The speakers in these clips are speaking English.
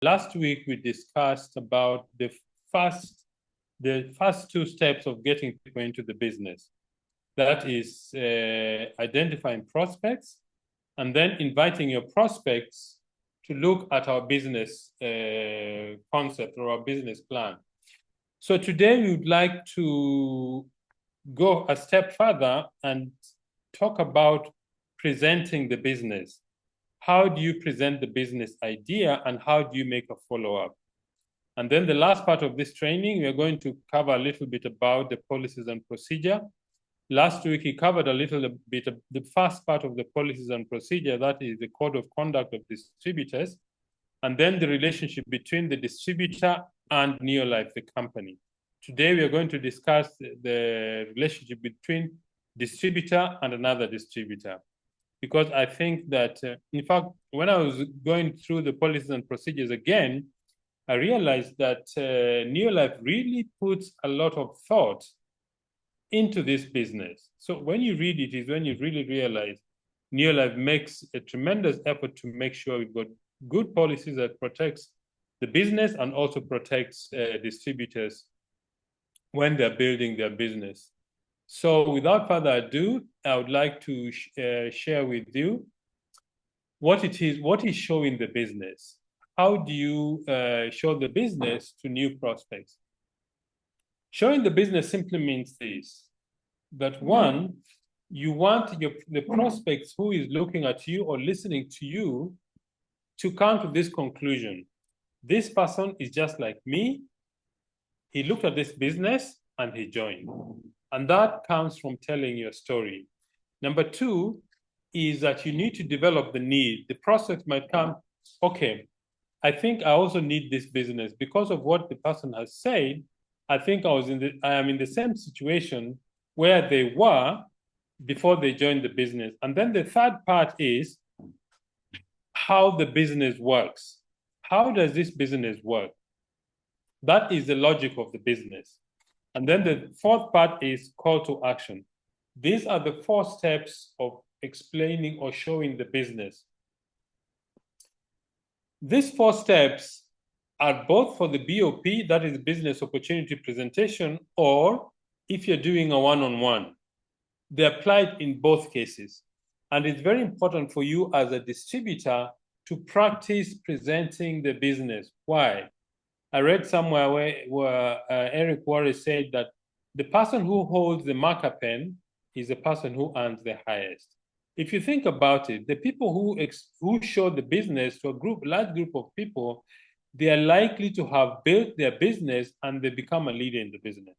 Last week, we discussed about the first two steps of getting people into the business. That is identifying prospects and then inviting your prospects to look at our business concept or our business plan. So today we would like to go a step further and talk about presenting the business. How do you present the business idea and how do you make a follow-up? And then the last part of this training, we're going to cover a little bit about the policies and procedure. Last week, he covered a little bit of the first part of the policies and procedure, that is the code of conduct of distributors, and then the relationship between the distributor and Neolife, the company. Today, we are going to discuss the relationship between distributor and another distributor. Because I think that, in fact, when I was going through the policies and procedures again, I realized that Neolife really puts a lot of thought into this business. So when you read it is when you really realize Neolife makes a tremendous effort to make sure we've got good policies that protects the business and also protects distributors when they're building their business. So without further ado, I would like to share with you what is showing the business. How do you show the business to new prospects? Showing the business simply means this, that one, you want the prospects who is looking at you or listening to you to come to this conclusion. This person is just like me. He looked at this business and he joined. And that comes from telling your story. Number two is that you need to develop the need. The prospect might come, okay, I think I also need this business because of what the person has said. I think I am in the same situation where they were before they joined the business. And then the third part is how the business works. How does this business work? That is the logic of the business. And then the fourth part is call to action. These are the 4 steps of explaining or showing the business. These 4 steps are both for the BOP, that is business opportunity presentation, or if you're doing a one-on-one. They're applied in both cases. And it's very important for you as a distributor to practice presenting the business. Why? I read somewhere where Eric Worre said that the person who holds the marker pen is the person who earns the highest. If you think about it, the people who show the business to a large group of people, they are likely to have built their business and they become a leader in the business.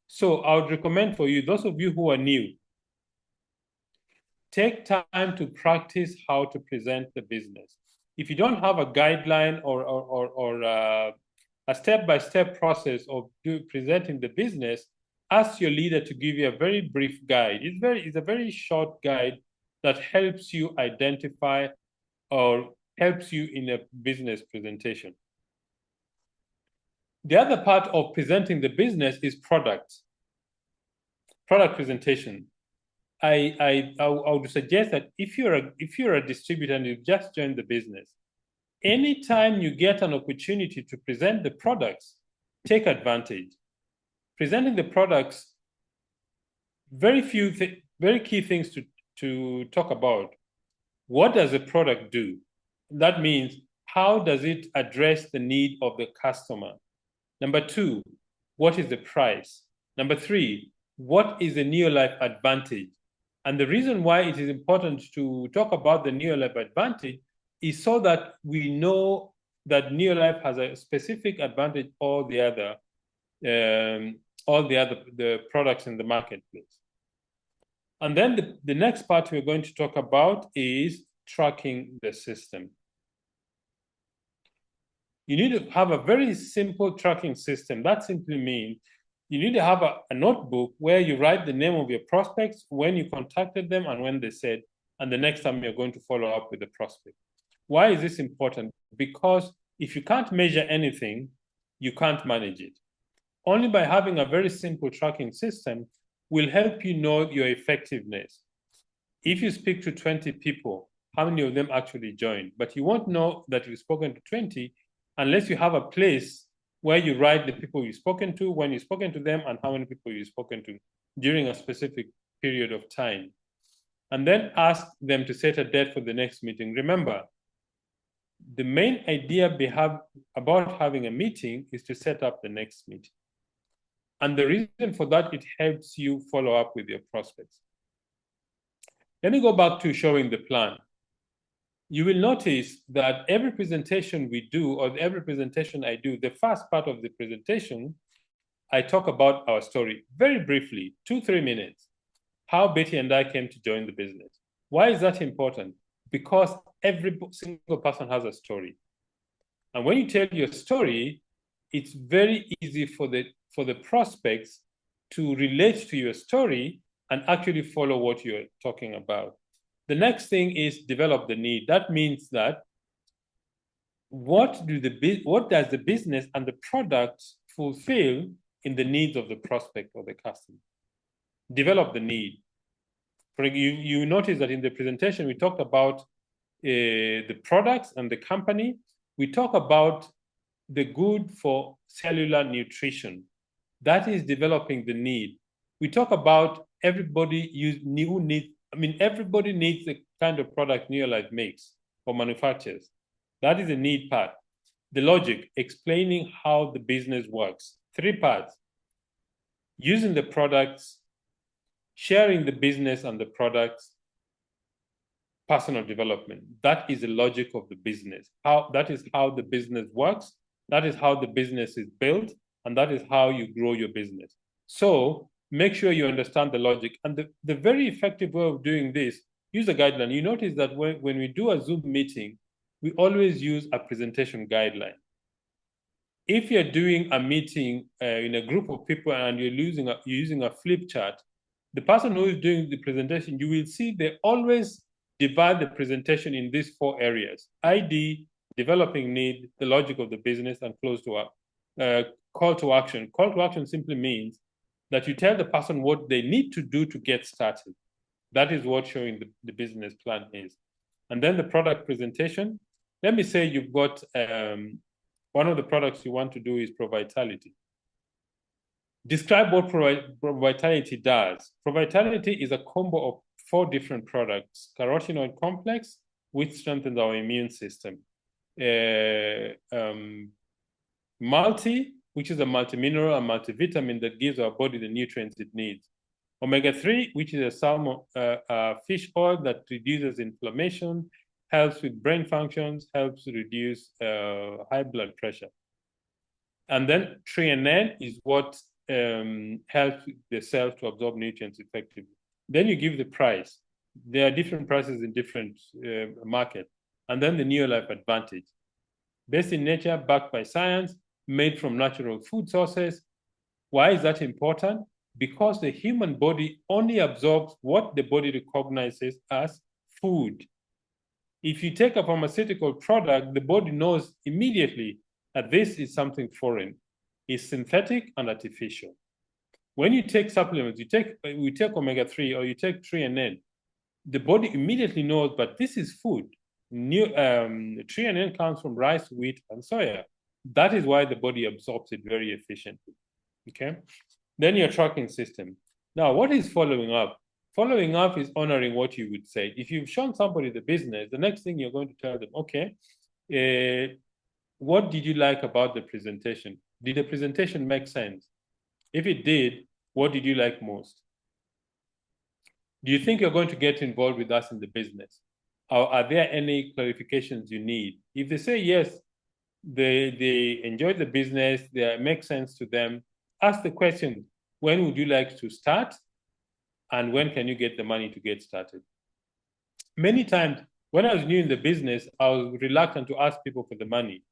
So I would recommend for you, those of you who are new, take time to practice how to present the business. If you don't have a guideline or a step-by-step process of presenting the business, ask your leader to give you a very brief guide. It's a very short guide that helps you identify or helps you in a business presentation. The other part of presenting the business is product presentation. I would suggest that if you're a distributor and you've just joined the business, anytime you get an opportunity to present the products, take advantage. Presenting the products, very key things to talk about. What does a product do? That means, how does it address the need of the customer? Number 2, what is the price? Number 3, what is the Neolife advantage? And the reason why it is important to talk about the Neolife advantage is so that we know that Neolife has a specific advantage over the products in the marketplace. And then the next part we're going to talk about is tracking the system. You need to have a very simple tracking system. That simply means you need to have a notebook where you write the name of your prospects, when you contacted them and when they said, and the next time you're going to follow up with the prospect. Why is this important? Because if you can't measure anything, you can't manage it. Only by having a very simple tracking system will help you know your effectiveness. If you speak to 20 people, how many of them actually joined? But you won't know that you've spoken to 20 unless you have a place where you write the people you've spoken to, when you've spoken to them, and how many people you've spoken to during a specific period of time. And then ask them to set a date for the next meeting. Remember, the main idea about having a meeting is to set up the next meeting. And the reason for that, it helps you follow up with your prospects. Let me go back to showing the plan. You will notice that every presentation we do, or every presentation I do, the first part of the presentation, I talk about our story very briefly, 2-3 minutes, how Betty and I came to join the business. Why is that important? Because every single person has a story. And when you tell your story, it's very easy for the prospects to relate to your story and actually follow what you're talking about. The next thing is develop the need. That means that what does the business and the product fulfill in the needs of the prospect or the customer? Develop the need. You notice that in the presentation, we talked about the products and the company. We talk about the good for cellular nutrition. That is developing the need. We talk about everybody needs the kind of product Neolife makes or manufactures. That is the need part. The logic, explaining how the business works. 3 parts. Using the products, sharing the business and the products, personal development. That is the logic of the business. That is how the business works. That is how the business is built. And that is how you grow your business. So make sure you understand the logic. And the very effective way of doing this, use a guideline. You notice that when we do a Zoom meeting, we always use a presentation guideline. If you're doing a meeting in a group of people and you're using a flip chart, the person who is doing the presentation, you will see they always divide the presentation in these 4 areas: ID, developing need, the logic of the business, and call to action. Call to action simply means that you tell the person what they need to do to get started. That is what showing the business plan is. And then the product presentation. Let me say you've got one of the products you want to do is ProVitality. Describe what ProVitality does. ProVitality is a combo of 4 different products: carotenoid complex, which strengthens our immune system; multi, which is a multimineral and multivitamin that gives our body the nutrients it needs; omega-3, which is a salmon fish oil that reduces inflammation, helps with brain functions, helps reduce high blood pressure; and then threonine is what helps the cells to absorb nutrients effectively. Then you give the price. There are different prices in different markets. And then the Neolife Advantage. Based in nature, backed by science, made from natural food sources. Why is that important? Because the human body only absorbs what the body recognizes as food. If you take a pharmaceutical product, the body knows immediately that this is something foreign. It's synthetic and artificial. When you take supplements, we take omega-3 or you take threonine, the body immediately knows, but this is food. Threonine comes from rice, wheat, and soya. That is why the body absorbs it very efficiently. Okay? Then your tracking system. Now, what is following up? Following up is honoring what you would say. If you've shown somebody the business, the next thing you're going to tell them, okay, what did you like about the presentation? Did the presentation make sense? If it did, what did you like most? Do you think you're going to get involved with us in the business? Or are there any clarifications you need? If they say yes, they enjoy the business, they make sense to them, ask the question, when would you like to start? And when can you get the money to get started? Many times, when I was new in the business, I was reluctant to ask people for the money.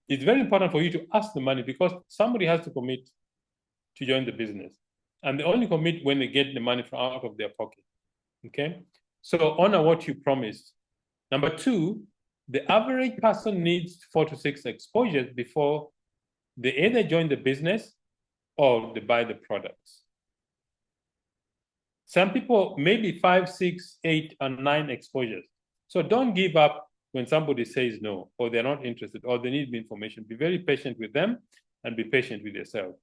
It's very important for you to ask the money because somebody has to commit to join the business. And they only commit when they get the money from out of their pocket. Okay? So honor what you promised. Number 2, the average person needs 4 to 6 exposures before they either join the business or they buy the products. Some people maybe 5, 6, 8, and 9 exposures. So don't give up when somebody says no, or they're not interested, or they need information. Be very patient with them and be patient with yourself.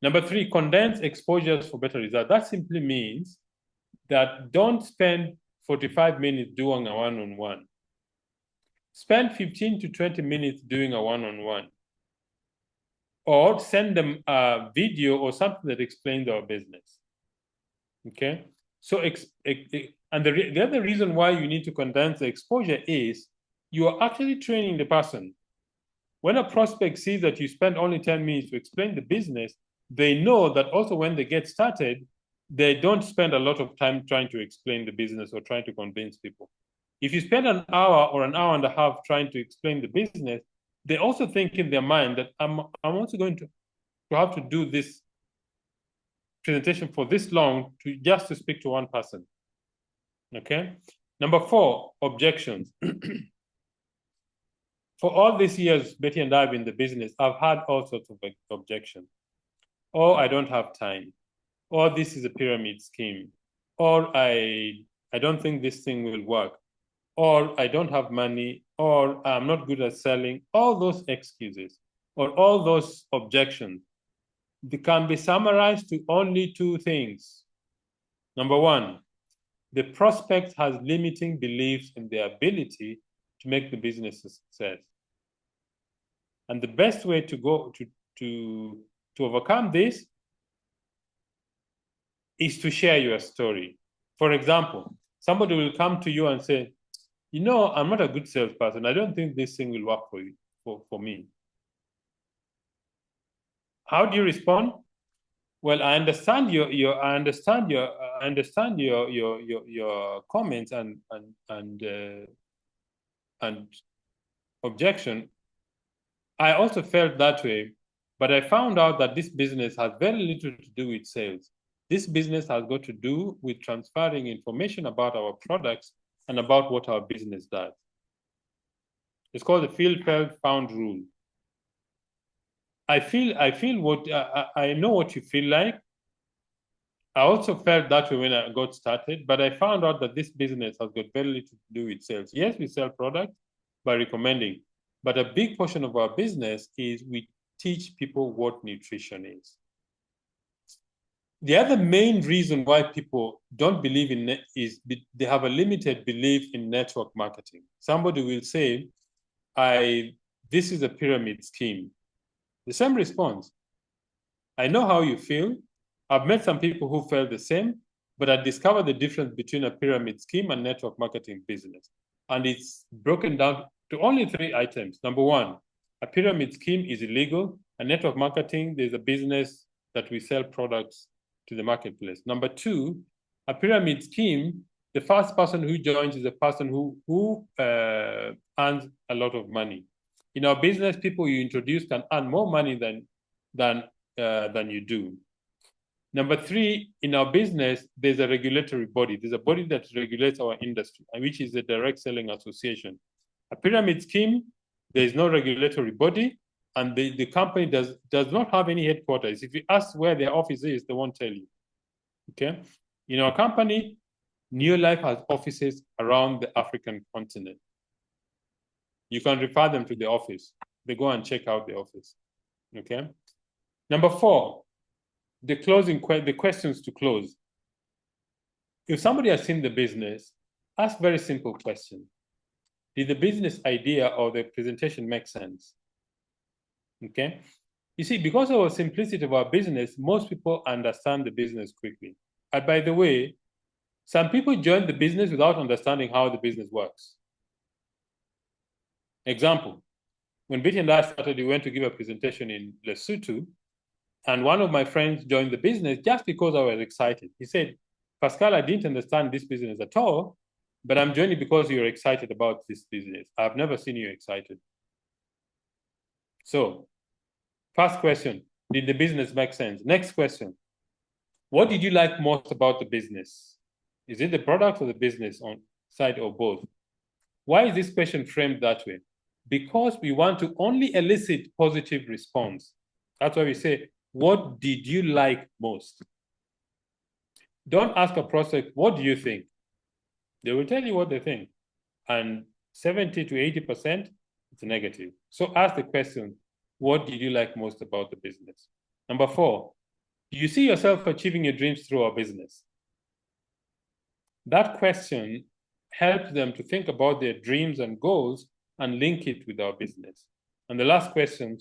Number 3, condense exposures for better results. That simply means that don't spend 45 minutes doing a one-on-one. Spend 15 to 20 minutes doing a one-on-one. Or send them a video or something that explains our business. Okay? So, and the other reason why you need to condense the exposure is you are actually training the person. When a prospect sees that you spend only 10 minutes to explain the business, they know that also when they get started, they don't spend a lot of time trying to explain the business or trying to convince people. If you spend an hour or an hour and a half trying to explain the business, they also think in their mind that I'm also going to have to do this presentation for this long just to speak to one person. Okay? Number 4, objections. For all these years, Betty and I have been in the business, I've had all sorts of objections. Or I don't have time. Or this is a pyramid scheme. Or I don't think this thing will work. Or I don't have money. Or I'm not good at selling. All those excuses or all those objections, they can be summarized to only 2 things. Number 1, the prospect has limiting beliefs in their ability to make the business a success. And the best way to go to overcome this is to share your story. For example, somebody will come to you and say, you know, I'm not a good salesperson. I don't think this thing will work for you, for me. How do you respond? Well, I understand your comments and objection. I also felt that way, but I found out that this business has very little to do with sales. This business has got to do with transferring information about our products and about what our business does. It's called the feel, felt, found rule. I know what you feel like. I also felt that way when I got started, but I found out that this business has got very little to do with sales. Yes, we sell products by recommending, but a big portion of our business is we teach people what nutrition is. The other main reason why people don't believe in it is they have a limited belief in network marketing. Somebody will say, this is a pyramid scheme. The same response. I know how you feel. I've met some people who felt the same, but I discovered the difference between a pyramid scheme and network marketing business. And it's broken down to only 3 items. Number 1, a pyramid scheme is illegal. A network marketing, there's a business that we sell products to the marketplace. Number 2, a pyramid scheme, the first person who joins is a person who earns a lot of money. In our business, people you introduce can earn more money than you do. Number 3, in our business, there's a regulatory body. There's a body that regulates our industry, which is the Direct Selling Association. A pyramid scheme, there is no regulatory body, and the company does not have any headquarters. If you ask where their office is, they won't tell you. Okay? In our company, New Life has offices around the African continent. You can refer them to the office. They go and check out the office. Okay? Number 4, the questions to close. If somebody has seen the business, ask very simple questions. Did the business idea or the presentation make sense? Okay? You see, because of the simplicity of our business, most people understand the business quickly. And by the way, some people join the business without understanding how the business works. Example, when Betty and I started, we went to give a presentation in Lesotho, and one of my friends joined the business just because I was excited. He said, Pascal, I didn't understand this business at all, but I'm joining because you're excited about this business. I've never seen you excited. So, first question, did the business make sense? Next question, what did you like most about the business? Is it the product or the business on side or both? Why is this question framed that way? Because we want to only elicit positive response. That's why we say, what did you like most? Don't ask a prospect, what do you think? They will tell you what they think. and 70 to 80%, it's negative. So ask the question, what did you like most about the business? Number 4, do you see yourself achieving your dreams through our business? That question helps them to think about their dreams and goals and link it with our business. And the last question,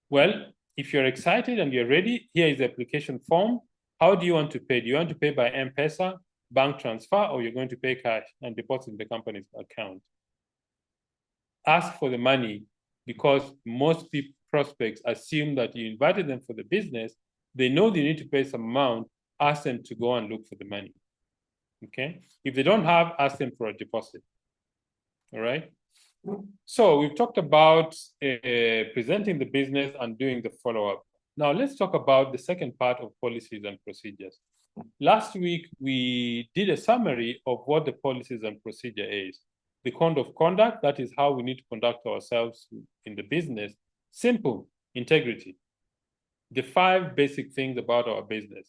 well, if you're excited and you're ready, here is the application form. How do you want to pay? Do you want to pay by M-Pesa, bank transfer, or you're going to pay cash and deposit in the company's account? Ask for the money, because most prospects assume that you invited them for the business. They know they need to pay some amount. Ask them to go and look for the money. Okay? If they don't have, ask them for a deposit. All right? So we've talked about presenting the business and doing the follow-up. Now let's talk about the second part of policies and procedures. Last week, we did a summary of what the policies and procedure is. The code of conduct, that is how we need to conduct ourselves in the business. Simple, integrity. The 5 basic things about our business.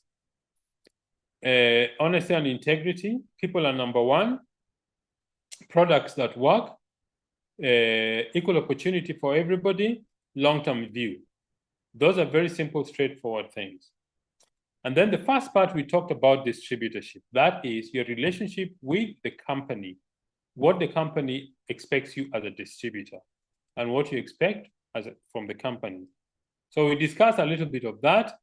Honesty and integrity, people are number 1. Products that work, equal opportunity for everybody, long-term view. Those are very simple, straightforward things. And then the first part, we talked about distributorship. That is your relationship with the company, what the company expects you as a distributor, and what you expect from the company. So we discussed a little bit of that.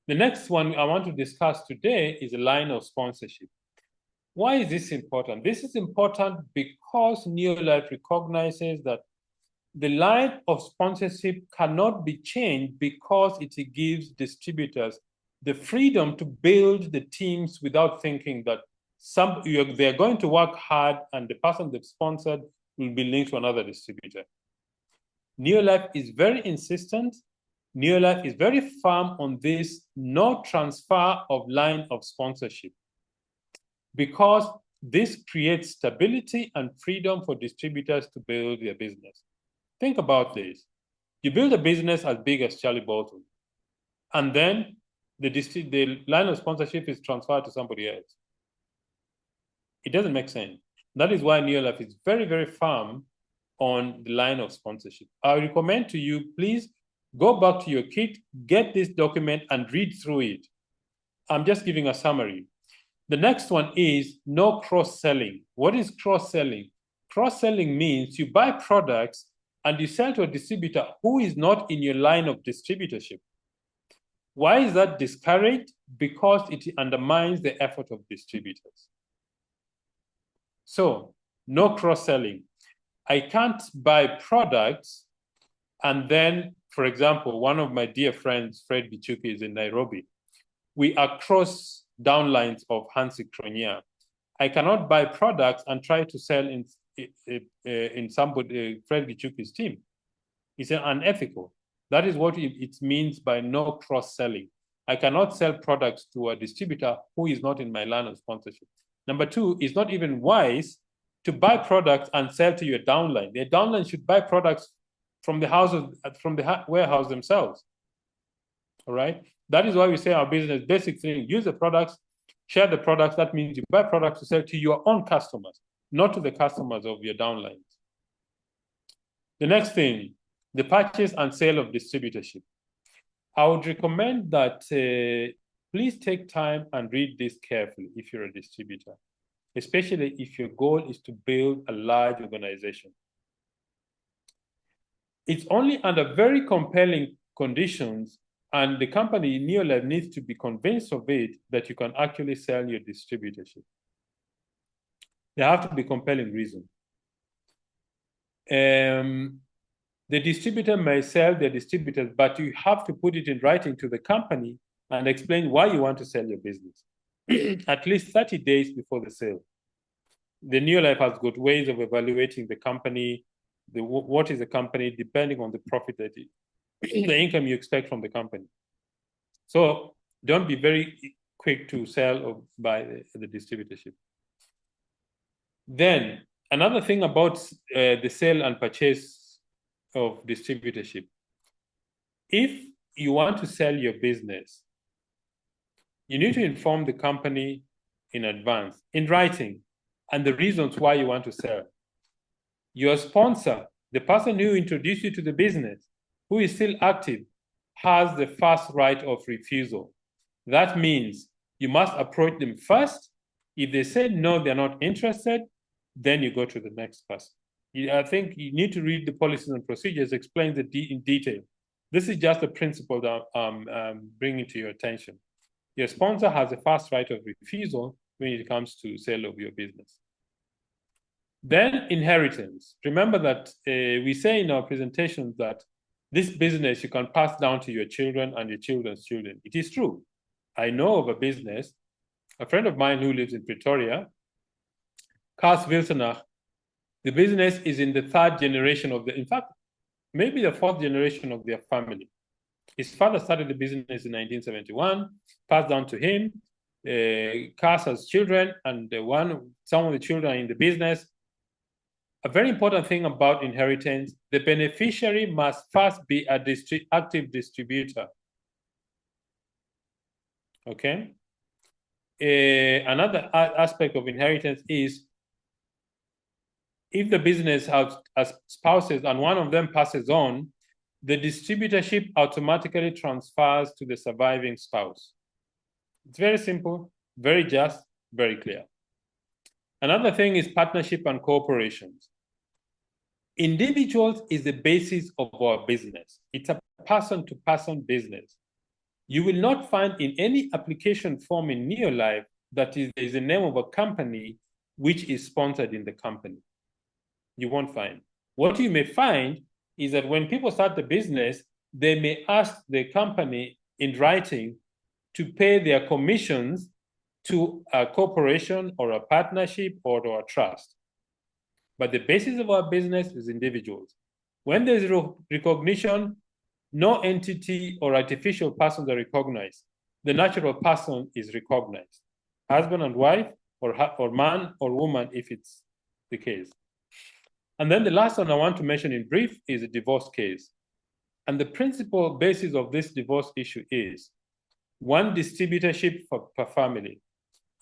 The next one I want to discuss today is a line of sponsorship. Why is this important? This is important because Neolife recognizes that the line of sponsorship cannot be changed, because it gives distributors the freedom to build the teams without thinking that they're going to work hard and the person they've sponsored will be linked to another distributor. Neolife is very insistent. Neolife is very firm on this no transfer of line of sponsorship, because this creates stability and freedom for distributors to build their business. Think about this. You build a business as big as Charlie Bolton, and then the line of sponsorship is transferred to somebody else. It doesn't make sense. That is why Neolife is very, very firm on the line of sponsorship. I recommend to you, please go back to your kit, get this document and read through it. I'm just giving a summary. The next one is no cross-selling. What is cross-selling? Cross-selling means you buy products and you sell to a distributor who is not in your line of distributorship. Why is that discouraged? Because it undermines the effort of distributors. So, no cross-selling. I can't buy products and then, for example, one of my dear friends, Fred Gichuki, is in Nairobi. We are cross downlines of Hansi Kronia. I cannot buy products and try to sell in somebody, Fred Gichuki's team. It's unethical. That is what it means by no cross-selling. I cannot sell products to a distributor who is not in my line of sponsorship. Number 2, it's not even wise to buy products and sell to your downline. Their downline should buy products from the warehouse themselves. All right? That is why we say our business basic thing: use the products, share the products. That means you buy products to sell to your own customers, not to the customers of your downlines. The next thing, the purchase and sale of distributorship. I would recommend that please take time and read this carefully if you're a distributor, especially if your goal is to build a large organization. It's only under very compelling conditions, and the company Neolife needs to be convinced of it, that you can actually sell your distributorship. There have to be compelling reasons. The distributor may sell their distributors, but you have to put it in writing to the company and explain why you want to sell your business at least 30 days before the sale. The Neolife has got ways of evaluating the company, what is the company, depending on the profit that the income you expect from the company. So don't be very quick to sell or buy the distributorship. Then another thing about the sale and purchase of distributorship. If you want to sell your business, you need to inform the company in advance, in writing, and the reasons why you want to sell. Your sponsor, the person who introduced you to the business, who is still active, has the first right of refusal. That means you must approach them first. If they say no, they're not interested, then you go to the next person. I think you need to read the policies and procedures, explain in detail. This is just a principle that I'm bringing to your attention. Your sponsor has the first right of refusal when it comes to sale of your business. Then inheritance. Remember that we say in our presentations that this business you can pass down to your children and your children's children. It is true. I know of a business, a friend of mine who lives in Pretoria, Cas Wilsonach. The business is in the third generation in fact, maybe the fourth generation of their family. His father started the business in 1971, passed down to him. Cas has children, and some of the children are in the business. A very important thing about inheritance, the beneficiary must first be an active distributor. Okay? Another aspect of inheritance is if the business has spouses and one of them passes on, the distributorship automatically transfers to the surviving spouse. It's very simple, very just, very clear. Another thing is partnership and cooperations. Individuals is the basis of our business. It's a person-to-person business. You will not find in any application form in Neolife that is the name of a company which is sponsored in the company. You won't find. What you may find is that when people start the business, they may ask the company in writing to pay their commissions to a corporation or a partnership or a trust. But the basis of our business is individuals. When there's recognition, no entity or artificial persons are recognized. The natural person is recognized. Husband and wife, or man or woman, if it's the case. And then the last one I want to mention in brief is a divorce case. And the principal basis of this divorce issue is one distributorship per family.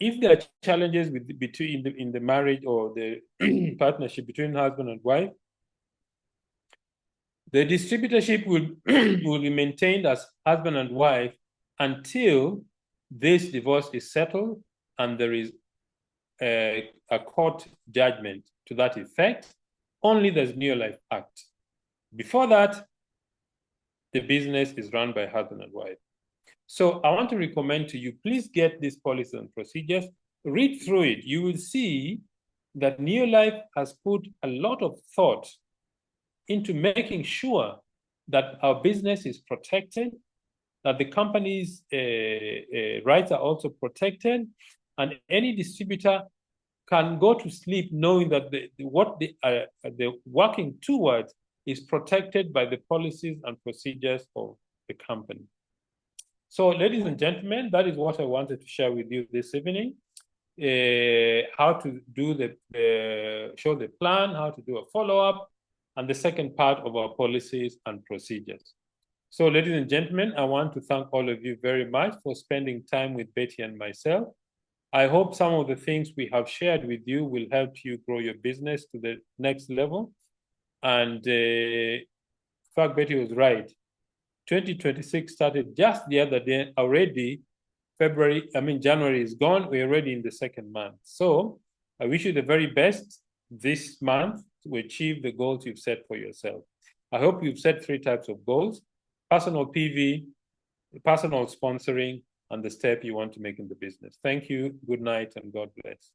If there are challenges in the marriage or the partnership between husband and wife, the distributorship will be maintained as husband and wife until this divorce is settled and there is a court judgment to that effect. Only there's Neolife Act. Before that, the business is run by husband and wife. So I want to recommend to you, please get these policies and procedures, read through it. You will see that Neolife has put a lot of thought into making sure that our business is protected, that the company's rights are also protected, and any distributor can go to sleep knowing that what they're working towards is protected by the policies and procedures of the company. So, ladies and gentlemen, that is what I wanted to share with you this evening. How to do show the plan, how to do a follow-up, and the second part of our policies and procedures. So, ladies and gentlemen, I want to thank all of you very much for spending time with Betty and myself. I hope some of the things we have shared with you will help you grow your business to the next level. And in fact, Betty was right. 2026 started just the other day already. January is gone. We're already in the second month. So I wish you the very best this month to achieve the goals you've set for yourself. I hope you've set 3 types of goals: personal PV, personal sponsoring, and the step you want to make in the business. Thank you. Good night and God bless.